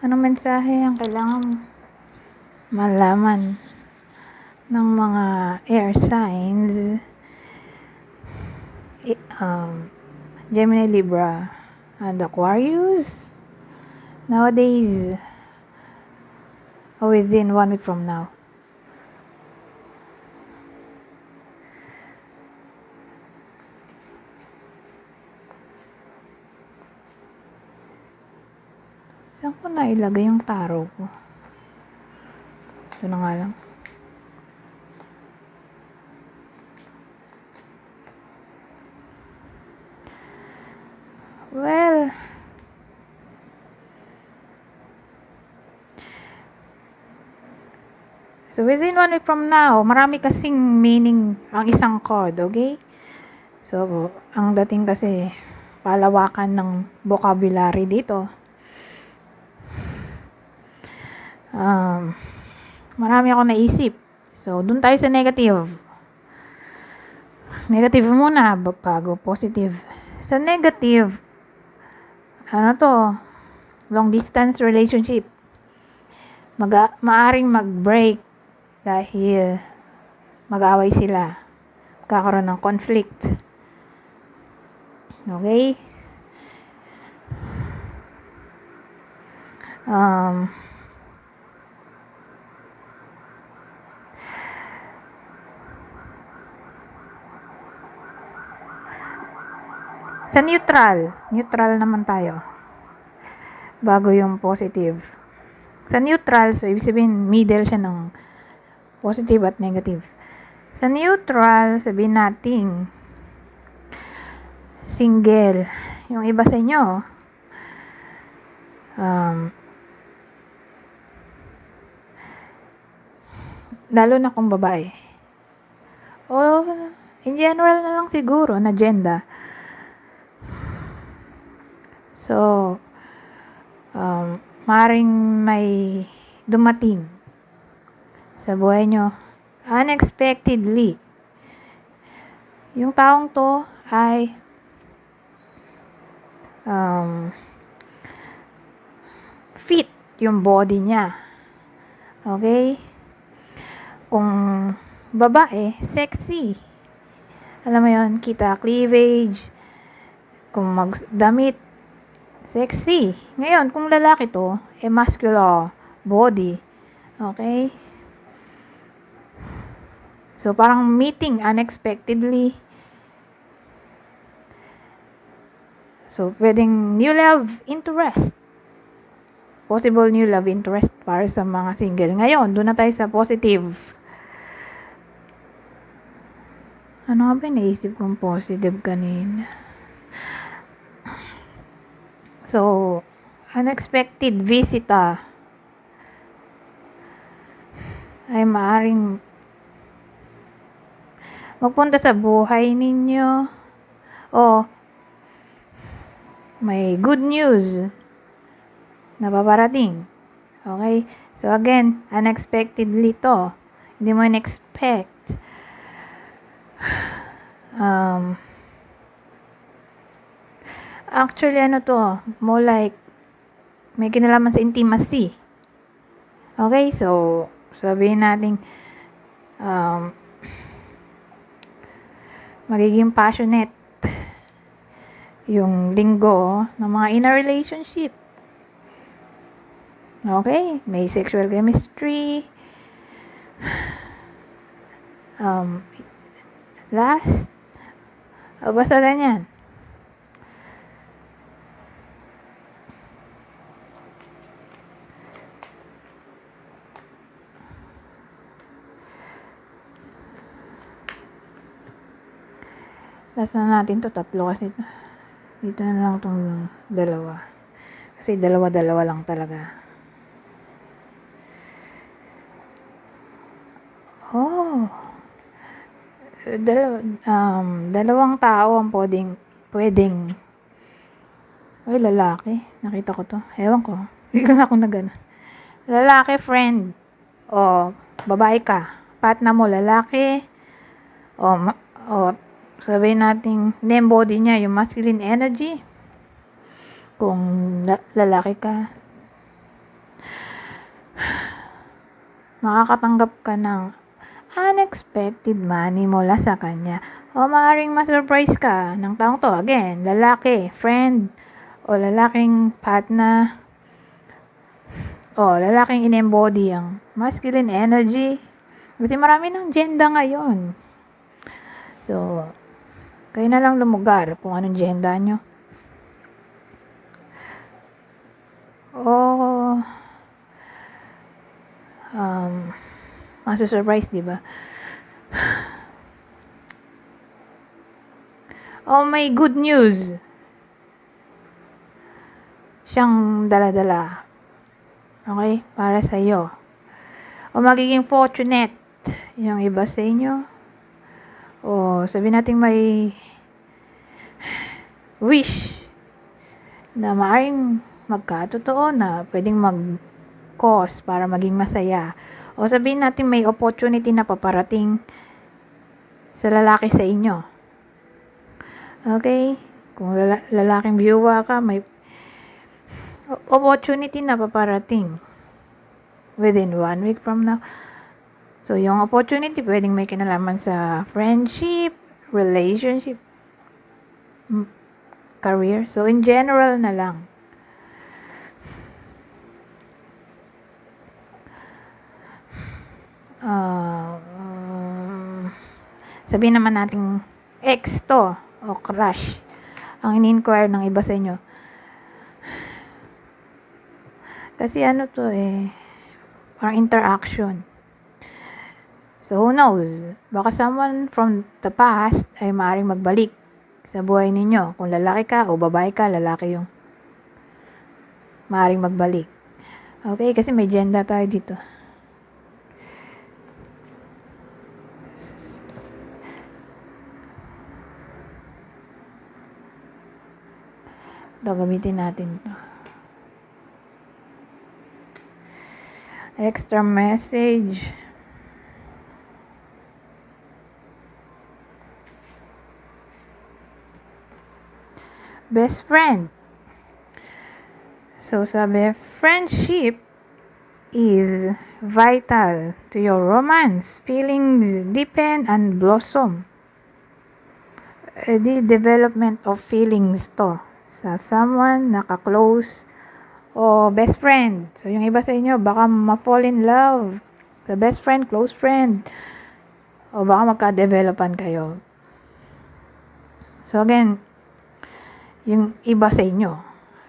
Anong mensahe ang kailangan malaman ng mga air signs? Gemini, Libra, and Aquarius? Nowadays, or within 1 week from now. Saan ko na ilagay yung tarot ko? Ito na nga lang. Well, so within 1 week from now, marami kasing meaning ang isang card, okay? So, ang dating kasi palawakan ng vocabulary dito. Marami ako naisip. So, dun tayo sa negative. Negative muna, bago positive. Sa negative, long distance relationship. Maaring mag-break dahil mag-away sila. Kakaroon ng conflict. Okay? Sa neutral naman tayo. Bago yung positive. Sa neutral, so ibig sabihin, middle siya ng positive at negative. Sa neutral, sabihin natin, single. Yung iba sa inyo, lalo na kung babae. O, in general na lang siguro, na gender. So, maring may dumating sa buhay nyo unexpectedly. Yung taong to ay fit yung body niya. Okay? Kung babae, sexy. Alam mo yun, kita cleavage. Kung magdamit, sexy. Ngayon, kung lalaki to, muscular body. Okay? So, parang meeting unexpectedly. So, pwedeng new love interest. Possible new love interest para sa mga single. Ngayon, doon na tayo sa positive. Ano nga ba naisip kong positive kanina? So, unexpected visitor ay maaring magpunta sa buhay ninyo o may good news na paparating. Okay? So, again, unexpectedly to. Hindi mo in-expect. Actually, more like may kinalaman sa intimacy. Okay? So, sabihin natin, magiging passionate yung linggo ng mga inner relationship. Okay? May sexual chemistry. Last. Basta ganyan. Last na natin to, tatlo kasi dito na lang tong dalawa. Kasi dalawa lang talaga. Dalawang tao ang pwedeng lalaki. Nakita ko to. Ewan ko. Bigla akong nagana. Lalaki, friend. O, babae ka. Partner mo, lalaki. O sabihin natin, name body niya, yung masculine energy. Kung lalaki ka. makakatanggap ka ng unexpected money mula sa kanya. O maaaring ma-surprise ka ng taong to. Again, lalaki, friend, o lalaking partner, o lalaking in-embody ang masculine energy. Kasi marami ng gender ngayon. So, kayo na lang lumugar kung anong gender nyo. O, masu-surprise, di ba? Oh, may good news. Siyang dala-dala. Okay? Para sa iyo. O magiging fortunate yung iba sa inyo. O sabihin natin may wish na maaaring magkatotoo na pwedeng mag-cause para maging masaya. O sabihin natin may opportunity na paparating sa lalaki sa inyo. Okay? Kung lalaking viewer ka, may opportunity na paparating within 1 week from now. So, yung opportunity pwedeng may kinalaman sa friendship, relationship, career. So, in general na lang. Sabihin naman natin ex to o crush ang in-inquire ng iba sa inyo. Kasi ano to parang interaction. So, who knows? Baka someone from the past ay maaaring magbalik sa buhay ninyo. Kung lalaki ka o babae ka, lalaki yung maaaring magbalik. Okay? Kasi may gender tayo dito. Ito, gamitin natin to. Extra message. Best friend. So, sabi, friendship is vital to your romance. Feelings deepen and blossom. The development of feelings to sa someone naka-close o best friend. So, yung iba sa inyo, baka ma-fall in love sa best friend, close friend. O baka magka-developan kayo. So, again, yung iba sa inyo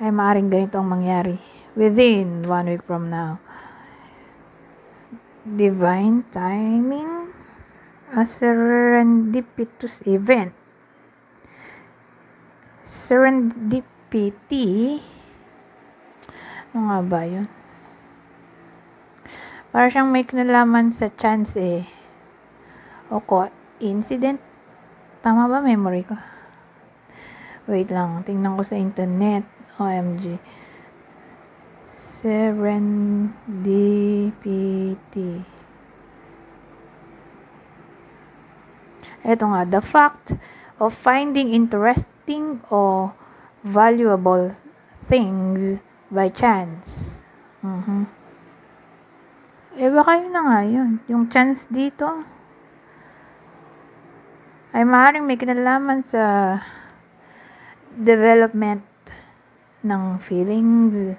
ay maaaring ganito ang mangyari within 1 week from now. Divine timing, a serendipitous event. Serendipity, ano nga ba yun? Para siyang may kinalaman sa chance o incident. Tama ba memory ko? Wait lang, tingnan ko sa internet. OMG. Serendipity. Ito nga, the fact of finding interesting or valuable things by chance. Baka yun na nga yun. Yung chance dito ay maaaring may kinalaman sa development ng feelings.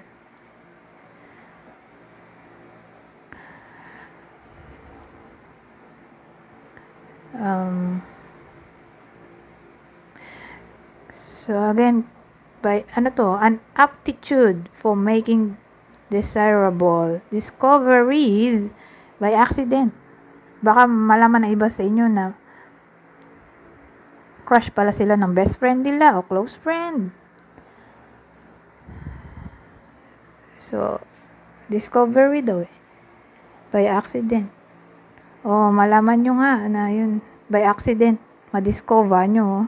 So again, by an aptitude for making desirable discoveries by accident. Baka malaman na iba sa inyo na crush pala sila ng best friend nila o close friend. So, discovery daw by accident. O malaman nyo nga na yun, by accident, madiscover nyo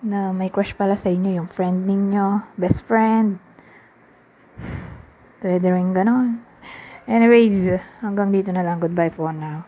na may crush pala sa inyo yung friend ninyo, best friend. Pwede rin ganon. Anyways, hanggang dito na lang. Goodbye for now.